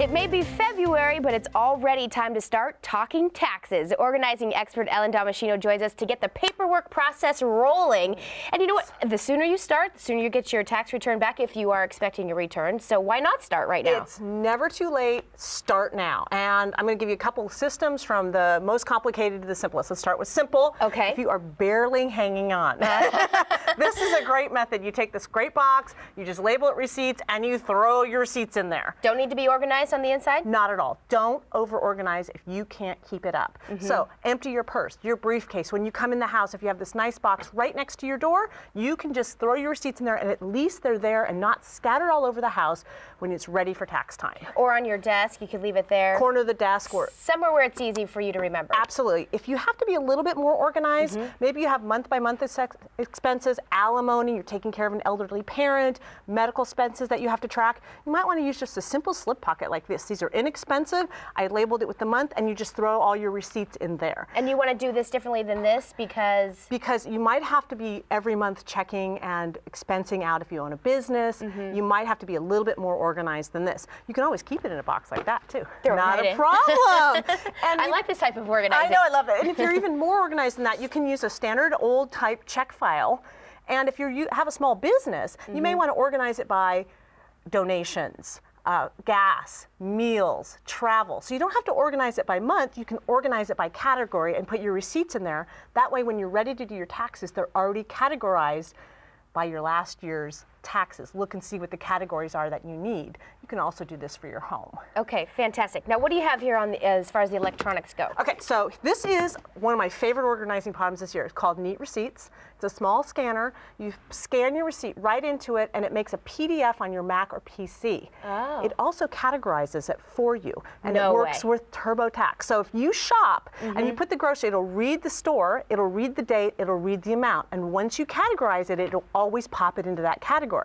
It may be February, but it's already time to start talking taxes. Organizing expert Ellen Damaschino joins us to get the paperwork process rolling. And you know what? The sooner you start, the sooner you get your tax return back if you are expecting a return. So why not start right now? It's never too late. Start now. And I'm going to give you a couple of systems from the most complicated to the simplest. Let's start with simple. Okay. If you are barely hanging on. This is a great method. You take this great box, you just label it receipts, and you throw your receipts in there. Don't need to be organized on the inside? Not at all. Don't over-organize if you can't keep it up. So empty your purse, your briefcase. When you come in the house, if you have this nice box right next to your door, you can just throw your receipts in there, and at least they're there and not scattered all over the house when it's ready for tax time. Or on your desk, you could leave it there. Corner of the desk, or somewhere where it's easy for you to remember. Absolutely. If you have to be a little bit more organized, maybe you have month-by-month expenses, alimony, you're taking care of an elderly parent, medical expenses that you have to track, you might want to use just a simple slip pocket like this. These are inexpensive. I labeled it with the month, and you just throw all your receipts in there. And you want to do this differently than this because? Because you might have to be every month checking and expensing out if you own a business. You might have to be a little bit more organized than this. You can always keep it in a box like that too. Not a problem. And I like this type of organizing. I know, I love it. And if you're even more organized than that, you can use a standard old type check file. And if you have a small business, you may want to organize it by donations, gas, meals, travel. So you don't have to organize it by month. You can organize it by category and put your receipts in there. That way, when you're ready to do your taxes, they're already categorized by your last year's taxes. Look and see what the categories are that you need. You can also do this for your home. Okay, fantastic. Now, what do you have here on as far as the electronics go? Okay, so this is one of my favorite organizing problems this year. It's called Neat Receipts. It's a small scanner. You scan your receipt right into it, and it makes a PDF on your Mac or PC. Oh. It also categorizes it for you, and No it works way. with TurboTax. So if you shop and you put the grocery, it'll read the store, it'll read the date, it'll read the amount, and once you categorize it, it'll always pop it into that category.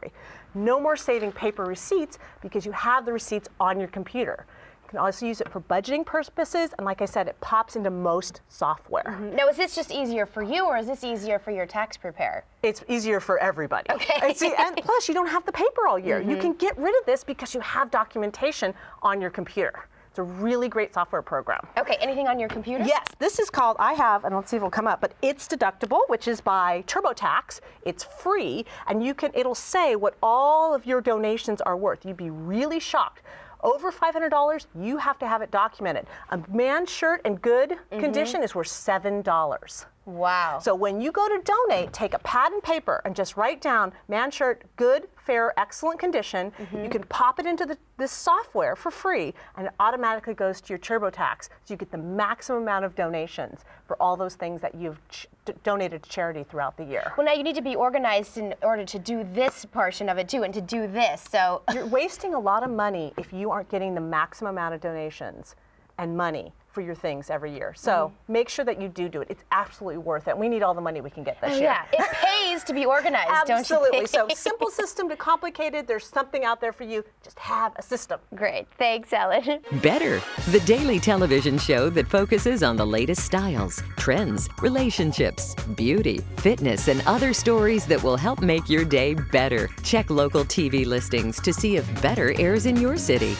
No more saving paper receipts because you have the receipts on your computer. You can also use it for budgeting purposes, and like I said, it pops into most software. Now, is this just easier for you, or is this easier for your tax preparer? It's easier for everybody. Okay. And plus, you don't have the paper all year. You can get rid of this because you have documentation on your computer. It's a really great software program. Okay, anything on your computer? Yes, this is called, I have, and let's see if it'll come up, but It's Deductible, which is by TurboTax. It's free, and it'll say what all of your donations are worth. You'd be really shocked. Over $500, you have to have it documented. A man's shirt in good condition is worth $7. Wow. So when you go to donate, take a pad and paper and just write down man's shirt, good, fair, excellent condition. You can pop it into this software for free, and it automatically goes to your TurboTax. So you get the maximum amount of donations for all those things that you've donated to charity throughout the year. Well, now you need to be organized in order to do this portion of it too, and to do this. So you're wasting a lot of money if you aren't getting the maximum amount of donations and money for your things every year. So make sure that you do it. It's absolutely worth it. We need all the money we can get this year. Yeah, it pays to be organized, don't you Absolutely. think? So simple system to complicated, there's something out there for you. Just have a system. Great. Thanks, Ellen. Better, the daily television show that focuses on the latest styles, trends, relationships, beauty, fitness, and other stories that will help make your day better. Check local TV listings to see if Better airs in your city.